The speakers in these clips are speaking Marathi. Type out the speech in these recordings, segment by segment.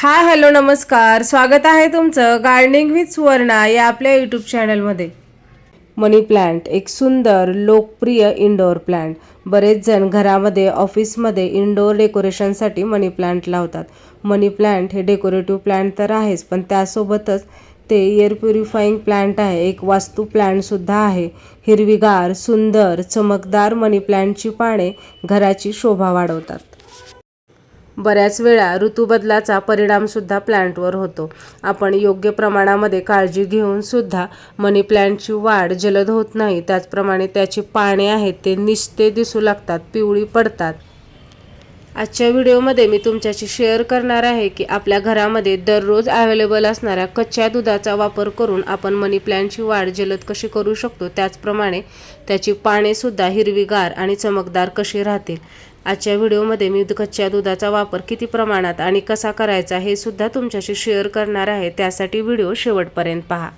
हाय हॅलो नमस्कार, स्वागत आहे तुमचं गार्डनिंग विथ सुवर्णा या आपल्या यूट्यूब चॅनलमध्ये. मनी प्लांट एक सुंदर लोकप्रिय इंडोर प्लांट. बरेच जण घरामध्ये ऑफिसमध्ये इंडोर डेकोरेशनसाठी मनी प्लांट लावतात. मनी प्लांट हे डेकोरेटिव्ह प्लांट तर आहेच, पण त्यासोबतच ते एअर प्युरिफाईंग प्लांट आहे, एक वास्तू प्लांटसुद्धा आहे. हिरवीगार सुंदर चमकदार मनी प्लांटची पाने घराची शोभा वाढवतात. बऱ्याच वेळा ऋतूबदलाचा परिणामसुद्धा प्लांटवर होतो. आपण योग्य प्रमाणामध्ये काळजी घेऊन सुद्धा मनी प्लांटची वाढ जलद होत नाही. त्याचप्रमाणे त्याची पाने आहेत ते निस्ते दिसू लागतात, पिवळी पडतात. आजच्या व्हिडिओमध्ये मी तुमच्याशी शेअर करणार आहे की आपल्या घरामध्ये दररोज अवेलेबल असणाऱ्या कच्च्या दुधाचा वापर करून आपण मनी प्लांटची वाढ जलद कशी करू शकतो, त्याचप्रमाणे त्याची पानेसुद्धा हिरवीगार आणि चमकदार कशी राहतील. आजच्या व्हिडिओमध्ये मी कच्च्या दुधाचा वापर किती प्रमाणात आणि कसा करायचा हे सुद्धा तुमच्याशी शेअर करणार आहे. त्यासाठी व्हिडिओ शेवटपर्यंत पहा.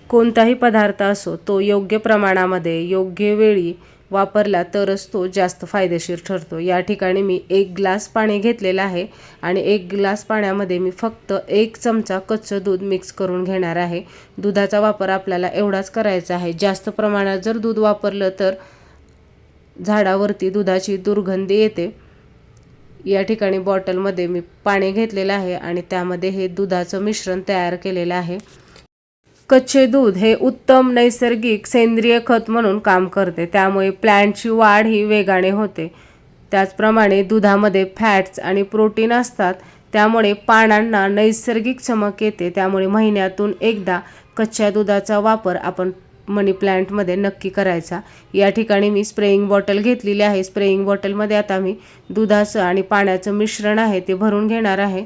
कोणताही पदार्थ असो तो योग्य प्रमाणामध्ये योग्य वेळी वापरला तरच तो जास्त फायदेशीर ठरतो. या ठिकाणी मी 1 ग्लास पाणी घेतलेलं आहे आणि 1 ग्लास पाण्यामध्ये मी फक्त 1 चमचा कच्चं दूध मिक्स करून घेणार आहे. दुधाचा वापर आपल्याला एवढाच करायचा आहे. जास्त प्रमाणात जर दूध वापरलं तर झाडावरती दुधाची दुर्गंधी येते. या ठिकाणी बॉटलमध्ये मी पाणी घेतलेलं आहे आणि त्यामध्ये हे दुधाचं मिश्रण तयार केलेलं आहे. कच्चे दूध हे उत्तम नैसर्गिक सेंद्रिय खत म्हणून काम करते, त्यामुळे प्लांटची वाढ ही वेगाने होते. त्याचप्रमाणे दुधामध्ये फॅट्स आणि प्रोटीन असतात, त्यामुळे पानांना नैसर्गिक चमक येते. त्यामुळे महिन्यातून एकदा कच्च्या दुधाचा वापर आपण मनी प्लांटमध्ये नक्की करायचा. या ठिकाणी मी स्प्रेइंग बॉटल घेतलेली आहे. स्प्रेइंग बॉटलमध्ये आता मी दुधाचं आणि पाण्याचं मिश्रण आहे ते भरून घेणार आहे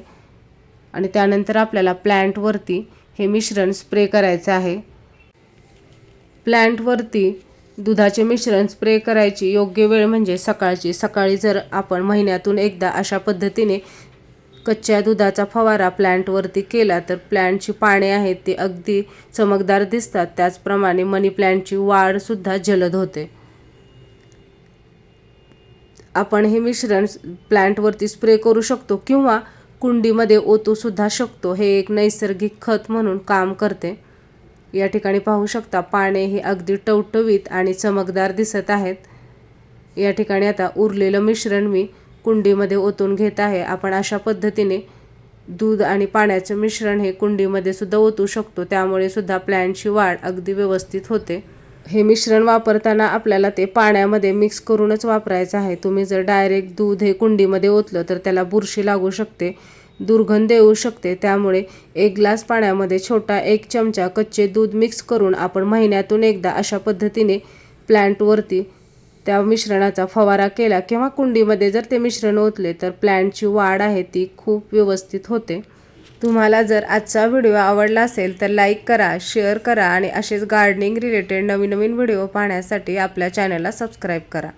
आणि त्यानंतर आपल्याला प्लांटवरती हे मिश्रण स्प्रे करायचं आहे. प्लांटवरती दुधाचे मिश्रण स्प्रे करायची योग्य वेळ म्हणजे सकाळी जर आपण महिन्यातून एकदा अशा पद्धतीने कच्च्या दुधाचा फवारा प्लांटवरती केला तर प्लांटची पाने आहेत ती अगदी चमकदार दिसतात. त्याचप्रमाणे मनी प्लांटची वाढसुद्धा जलद होते. आपण हे मिश्रण प्लांटवरती स्प्रे करू शकतो किंवा कुंडीमध्ये ओतूसुद्धा शकतो. हे एक नैसर्गिक खत म्हणून काम करते. या ठिकाणी पाहू शकता पाने हे अगदी टवटवीत आणि चमकदार दिसत आहेत. या ठिकाणी आता उरलेलं मिश्रण मी कुंडीमध्ये ओतून घेत आहे. आपण अशा पद्धतीने दूध आणि पाण्याचं मिश्रण हे कुंडीमध्ये सुद्धा ओतू शकतो, त्यामुळे सुद्धा प्लांटची वाढ अगदी व्यवस्थित होते. हे मिश्रण वापरताना आपल्याला ते पाण्यामध्ये मिक्स करूनच वापरायचं आहे. तुम्ही जर डायरेक्ट दूध हे कुंडीमध्ये ओतलं तर त्याला बुरशी लागू शकते, दुर्गंध येऊ शकते. त्यामुळे 1 ग्लास पाण्यामध्ये छोटा 1 चमचा कच्चे दूध मिक्स करून आपण महिन्यातून एकदा अशा पद्धतीने प्लांटवरती त्या मिश्रणाचा फवारा केला किंवा कुंडीमध्ये जर ते मिश्रण ओतले तर प्लांटची वाढ आहे ती खूप व्यवस्थित होते. तुम्हाला जर आजचा व्हिडिओ आवडला असेल तर लाईक करा, शेअर करा आणि असेच गार्डनिंग रिलेटेड नवीन व्हिडिओ पाहण्यासाठी आपल्या चॅनलला सबस्क्राईब करा.